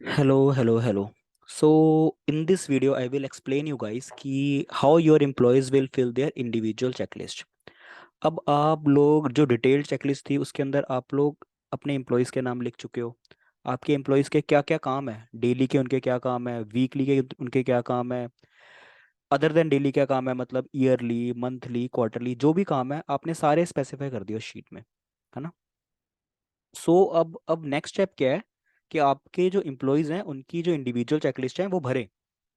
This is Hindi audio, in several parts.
Hello, hello, hello. So, in this video, I will explain you guys कि how your employees will fill their individual checklist. अब आप लोग जो डिटेल्ड चेकलिस्ट थी उसके अंदर आप लोग अपने एम्प्लॉयज़ के नाम लिख चुके हो। आपके एम्प्लॉयज़ के क्या क्या काम है, डेली के उनके क्या काम है, वीकली के उनके क्या काम है, अदर देन डेली क्या काम है, मतलब ईयरली, मंथली, क्वार्टरली, जो भी काम है आपने सारे स्पेसिफाई कर दिए उस शीट में, है ना। सो अब नेक्स्ट स्टेप क्या है कि आपके जो एम्प्लॉयज़ हैं उनकी जो इंडिविजुअल चेकलिस्ट है वो भरें।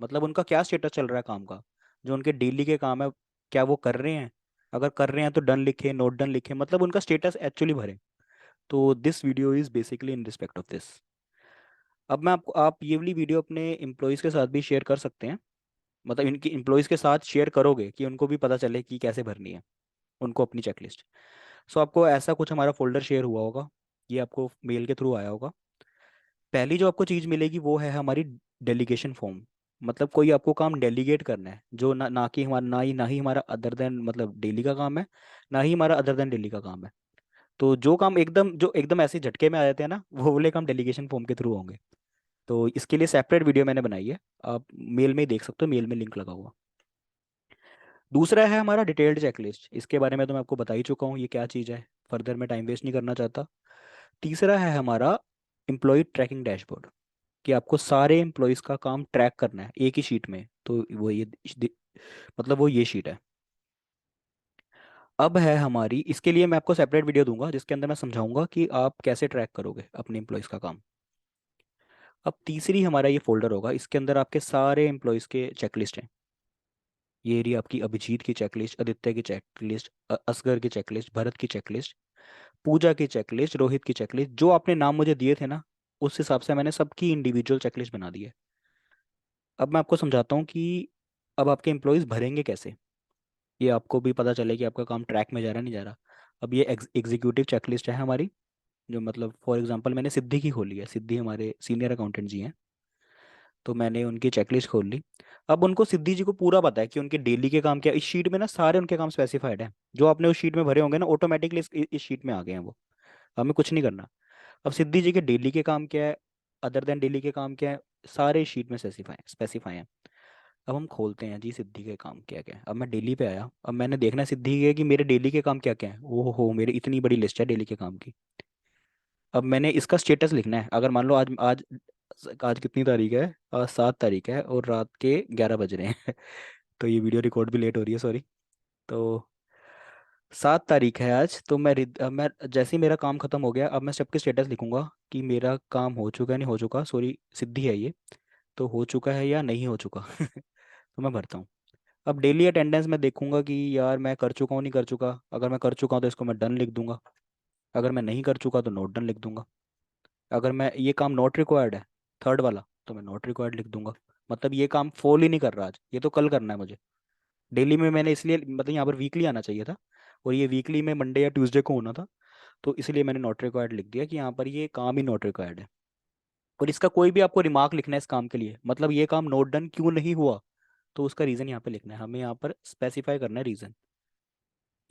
मतलब उनका क्या स्टेटस चल रहा है काम का, जो उनके डेली के काम है, क्या वो कर रहे हैं। अगर कर रहे हैं तो डन लिखें, नोट डन लिखें, मतलब उनका स्टेटस एक्चुअली भरें। तो this video is basically in respect of this. अब मैं आपको, आप ये वाली वीडियो अपने एम्प्लॉयज़ के साथ भी शेयर कर सकते हैं। मतलब इनकी एम्प्लॉयज़ के साथ शेयर करोगे कि उनको भी पता चले कि कैसे भरनी है उनको अपनी चेकलिस्ट। सो आपको ऐसा कुछ हमारा फोल्डर शेयर हुआ होगा, ये आपको मेल के थ्रू आया होगा। पहली जो आपको चीज़ मिलेगी वो है हमारी डेलीगेशन फॉर्म। मतलब कोई आपको काम डेलीगेट करना है जो ना कि हमारा ना ही हमारा अदर देन मतलब डेली का काम है, ना ही हमारा अदर देन डेली का काम है। तो जो एकदम ऐसे झटके में आ जाते हैं ना, वो वाले काम डेलीगेशन फॉर्म के थ्रू होंगे। तो इसके लिए सेपरेट वीडियो मैंने बनाई है, आप मेल में ही देख सकते हो, मेल में लिंक लगा हुआ। दूसरा है हमारा डिटेल्ड चेकलिस्ट, इसके बारे में तो मैं आपको बता ही चुका हूँ ये क्या चीज़ है, फर्दर मैं टाइम वेस्ट नहीं करना चाहता। तीसरा है हमारा एम्प्लॉय ट्रैकिंग डैशबोर्ड, कि आपको सारे एम्प्लॉयज़ का काम ट्रैक करना है एक ही शीट में। तो वो ये मतलब वो ये शीट है। अब है हमारी, इसके लिए मैं आपको सेपरेट वीडियो दूंगा जिसके अंदर मैं समझाऊंगा कि आप कैसे ट्रैक करोगे अपने एम्प्लॉयज़ का काम। अब तीसरी हमारा ये फोल्डर होगा, इसके अंदर आपके सारे एम्प्लॉयज़ के चेकलिस्ट हैं। ये रही आपकी अभिजीत की चेकलिस्ट, आदित्य की चेकलिस्ट, असगर की चेकलिस्ट, भरत की चेकलिस्ट, पूजा की चेकलिस्ट, रोहित की चेकलिस्ट, जो आपने नाम मुझे दिए थे ना, उस हिसाब से मैंने सबकी इंडिविजुअल चेकलिस्ट बना दी है। अब मैं आपको समझाता हूँ कि अब आपके एम्प्लॉयज़ भरेंगे कैसे, ये आपको भी पता चले कि आपका काम ट्रैक में जा रहा नहीं जा रहा। अब ये एग्जीक्यूटिव चेकलिस्ट है हमारी, जो मतलब फॉर एग्जांपल मैंने सिद्धि की खोली है, सिद्धि हमारे सीनियर अकाउंटेंट जी हैं, तो मैंने उनकी चेकलिस्ट खोल ली। अब उनको, सिद्धि जी को पूरा पता है कि उनके डेली के काम क्या है। इस शीट में ना सारे उनके काम स्पेसिफाइड हैं, जो आपने उस शीट में भरे होंगे ना ऑटोमेटिकली इस शीट में आ गए हैं वो, हमें कुछ नहीं करना। अब सिद्धि जी के डेली के काम क्या है, अदर देन डेली के काम क्या है, सारे शीट में स्पेसिफाई स्पेसिफाई हैं। अब हम खोलते हैं जी सिद्धि के काम क्या क्या है। अब मैं डेली पे आया, अब मैंने देखना है सिद्धि के कि मेरे डेली के काम क्या क्या है। ओहो हो, मेरी इतनी बड़ी लिस्ट है डेली के काम की। अब मैंने इसका स्टेटस लिखना है। अगर मान लो आज आज आज कितनी तारीख है, 7 तारीख है और रात के 11 बज रहे हैं तो ये वीडियो रिकॉर्ड भी लेट हो रही है, सॉरी। तो 7 तारीख है आज, तो अब मैं जैसे ही मेरा काम खत्म हो गया, अब मैं सबके स्टेटस लिखूंगा कि मेरा काम हो चुका है नहीं हो चुका, सॉरी सिद्धि है ये, तो हो चुका है या नहीं हो चुका तो मैं भरता हूँ। अब डेली अटेंडेंस में देखूंगा कि यार मैं कर चुका हूँ नहीं कर चुका। अगर मैं कर चुका हूँ तो इसको मैं डन लिख दूंगा, अगर मैं नहीं कर चुका तो नोट डन लिख दूंगा। अगर मैं ये काम नॉट रिक्वायर्ड है, थर्ड वाला, तो मैं नॉट रिक्वायर्ड लिख दूंगा। मतलब ये काम फॉल ही नहीं कर रहा आज, ये तो कल करना है मुझे। डेली में मैंने इसलिए, मतलब यहाँ पर वीकली आना चाहिए था और ये वीकली में मंडे या ट्यूसडे को होना था, तो इसलिए मैंने नॉट रिक्वायर्ड लिख दिया कि यहाँ पर ये काम ही नॉट रिक्वायर्ड है। और इसका कोई भी आपको रिमार्क लिखना है इस काम के लिए, मतलब ये काम नोट डन क्यों नहीं हुआ, तो उसका रीज़न यहाँ पे लिखना है, हमें यहाँ पर स्पेसिफाई करना है रीज़न।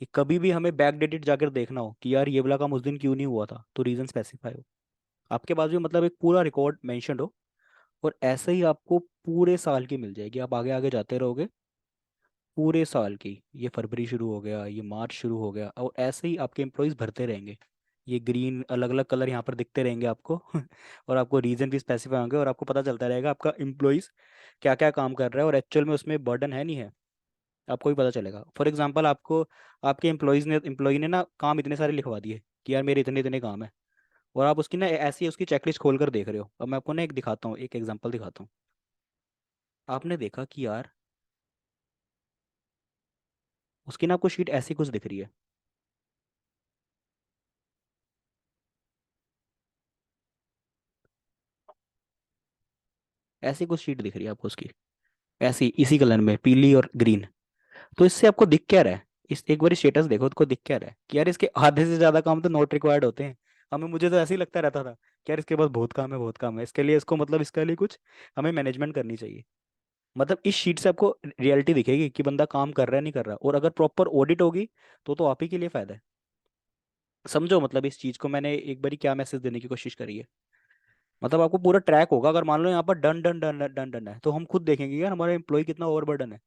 कि कभी भी हमें बैक डेटेड जाकर देखना हो कि यार ये वाला काम उस दिन क्यों नहीं हुआ था, तो रीज़न स्पेसिफाई हो, आपके पास भी मतलब एक पूरा रिकॉर्ड मेंशन हो। और ऐसे ही आपको पूरे साल की मिल जाएगी, आप आगे आगे जाते रहोगे। पूरे साल की, ये फरवरी शुरू हो गया, ये मार्च शुरू हो गया, और ऐसे ही आपके एम्प्लॉयज़ भरते रहेंगे। ये ग्रीन अलग अलग कलर यहाँ पर दिखते रहेंगे आपको और आपको रीजन भी स्पेसिफाई होंगे और आपको पता चलता रहेगा आपका एम्प्लॉयज़ क्या क्या काम कर रहा है और एक्चुअल में उसमें बर्डन है नहीं है, आपको भी पता चलेगा। फॉर एग्जांपल आपको, आपके एम्प्लॉई ने ना काम इतने सारे लिखवा दिए कि यार मेरे इतने इतने काम है, और आप उसकी ना ऐसी उसकी चेकलिस्ट खोल कर देख रहे हो। अब मैं आपको ना एक दिखाता हूँ, एक एग्जांपल दिखाता हूँ। आपने देखा कि यार उसकी ना आपको शीट ऐसी कुछ दिख रही है, ऐसी कुछ शीट दिख रही है आपको उसकी, ऐसी इसी कलर में पीली और ग्रीन। तो इससे आपको दिख क्या रहा है, इस एक बार स्टेटस देखो तो दिख क्या रहा है कि यार इसके आधे से ज्यादा काम तो नॉट रिक्वायर्ड होते हैं। हमें, मुझे तो ऐसे ही लगता रहता था कि यार इसके पास बहुत काम है, बहुत काम है, इसके लिए इसको मतलब इसके लिए कुछ हमें मैनेजमेंट करनी चाहिए। मतलब इस शीट से आपको रियलिटी दिखेगी कि बंदा काम कर रहा है नहीं कर रहा, और अगर प्रॉपर ऑडिट होगी तो आप ही के लिए फायदा है। समझो मतलब इस चीज को मैंने एक बारी क्या मैसेज देने की कोशिश करी है। मतलब आपको पूरा ट्रैक होगा, अगर मान लो यहाँ पर done done done done done है, तो हम खुद देखेंगे यार हमारा एम्प्लॉय कितना ओवरबर्डन है।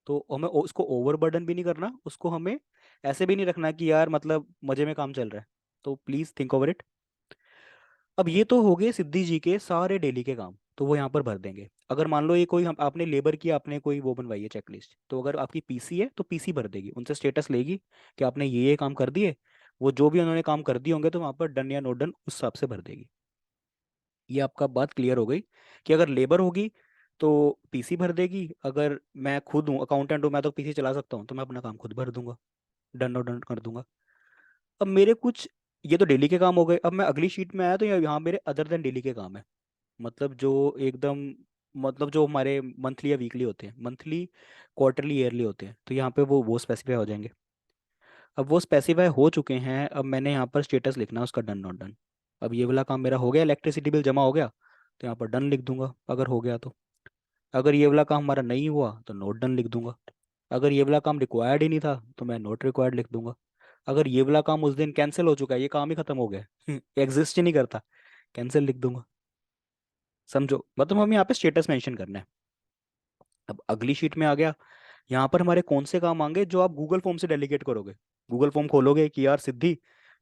तो हमें उसको ओवरबर्डन भी नहीं करना, उसको हमें ऐसे भी नहीं रखना कि यार मतलब मजे में काम चल रहा है। तो प्लीज थिंक ओवर इट। अब ये तो हो गए सिद्धि जी के सारे डेली के काम, तो वो यहाँ पर भर देंगे। अगर मान लो ये कोई हम आपने लेबर की आपने कोई वो बनवाई है चेकलिस्ट, तो अगर आपकी पीसी है तो पीसी भर देगी, उनसे स्टेटस लेगी कि आपने ये काम कर दिए। वो जो भी उन्होंने काम कर दिए होंगे तो वहाँ पर डन या नोट डन उस हिसाब से भर देगी। ये आपका बात क्लियर हो गई कि अगर लेबर होगी तो पीसी भर देगी, अगर मैं खुद हूँ अकाउंटेंट हूँ मैं तो पीसी चला सकता हूँ, तो मैं अपना काम खुद भर दूंगा, डन और डन कर दूंगा। अब मेरे कुछ, ये तो डेली के काम हो गए। अब मैं अगली शीट में आया तो यहाँ मेरे अदर देन डेली के काम है, मतलब जो एकदम, मतलब जो हमारे मंथली या वीकली होते हैं, मंथली क्वार्टरली ईयरली होते हैं, तो यहाँ पे वो स्पेसिफाई हो जाएंगे। अब वो स्पेसिफाई हो चुके हैं, अब मैंने यहाँ पर स्टेटस लिखना है उसका डन नॉट डन। अब ये वाला काम मेरा हो गया, इलेक्ट्रिसिटी बिल जमा हो गया, तो यहाँ पर डन लिख दूंगा अगर हो गया तो। अगर ये वाला काम हमारा नहीं हुआ तो नोट डन लिख दूंगा। अगर ये वाला काम रिक्वायर्ड ही नहीं था तो मैं नोट रिक्वायर्ड लिख दूंगा। अगर ये वाला काम उस दिन कैंसिल हो चुका है, ये काम ही खत्म हो गया एग्जिस्ट ही नहीं करता, कैंसिल लिख दूंगा। समझो, मतलब हम यहाँ पे स्टेटस मेंशन करना है। अब अगली शीट में आ गया, यहाँ पर हमारे कौन से काम आएंगे जो आप गूगल फॉर्म से डेलीगेट करोगे। गूगल फॉर्म खोलोगे कि यार सिद्धि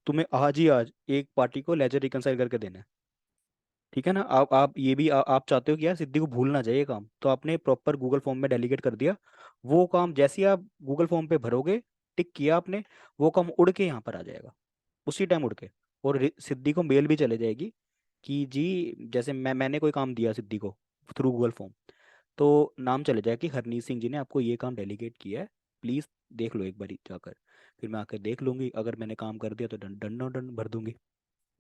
तुम्हें आज ही आज एक पार्टी को लेजर रिकनसाइल करके देना है। ठीक है ना, आप ये भी आप चाहते हो कि यार सिद्धि को भूलना चाहिए काम, तो आपने प्रॉपर गूगल फॉर्म में डेलीगेट कर दिया। वो काम जैसे ही आप गूगल फॉर्म पे भरोगे, टिक किया आपने, वो काम उड़ के यहाँ पर आ जाएगा, उसी टाइम उड़ के। और सिद्धि को मेल भी चले जाएगी कि जी जैसे मैंने कोई काम दिया सिद्धि को थ्रू गूगल फॉर्म, तो नाम चले जाएगा कि हरनीत सिंह जी ने आपको ये काम डेलीगेट किया है, प्लीज़ देख लो एक बार जाकर। फिर मैं आकर देख लूंगी, अगर मैंने काम कर दिया तो डन डन डन भर दूंगी।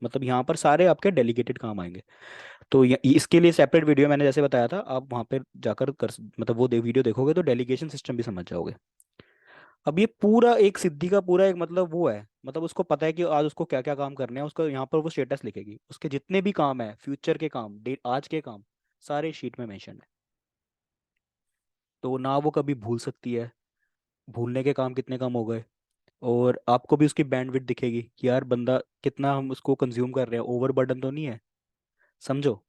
मतलब यहाँ पर सारे आपके डेलीगेटेड काम आएंगे। तो इसके लिए सेपरेट वीडियो मैंने जैसे बताया था, आप वहाँ पे जाकर मतलब वो वीडियो देखोगे तो डेलीगेशन सिस्टम भी समझ जाओगे। अब ये पूरा एक सिद्धि का पूरा एक मतलब वो है, मतलब उसको पता है कि आज उसको क्या क्या काम करने हैं, उसको यहाँ पर वो स्टेटस लिखेगी, उसके जितने भी काम है फ्यूचर के काम, डेट आज के काम, सारे शीट में मेंशन है। तो ना वो कभी भूल सकती है, भूलने के काम कितने कम हो गए। और आपको भी उसकी बैंडविड्थ दिखेगी कि यार बंदा कितना हम उसको कंज्यूम कर रहे हैं, ओवरबर्डन तो नहीं है। समझो।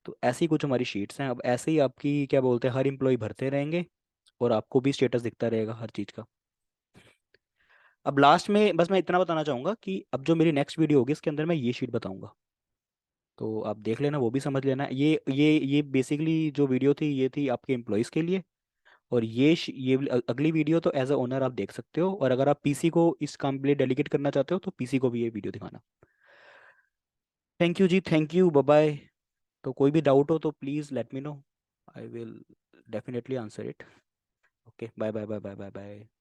तो ऐसी कुछ हमारी शीट्स हैं। अब ऐसे ही आपकी क्या बोलते हैं हर इम्प्लॉय भरते रहेंगे, और आपको भी स्टेटस दिखता रहेगा हर चीज़ का। अब लास्ट में बस मैं इतना बताना चाहूंगा कि अब जो मेरी नेक्स्ट वीडियो होगी इसके अंदर मैं ये शीट बताऊंगा, तो आप देख लेना, वो भी समझ लेना। ये बेसिकली जो वीडियो थी ये थी आपके एम्प्लॉयज़ के लिए। और अगली वीडियो तो एज अ ओनर आप देख सकते हो, और अगर आप पीसी को इस काम के लिए डेलीगेट करना चाहते हो तो पीसी को भी ये वीडियो दिखाना। Thank you ji, thank you, bye bye. तो कोई भी डाउट हो तो please let me know, I will definitely answer it. Okay, bye bye bye bye bye bye.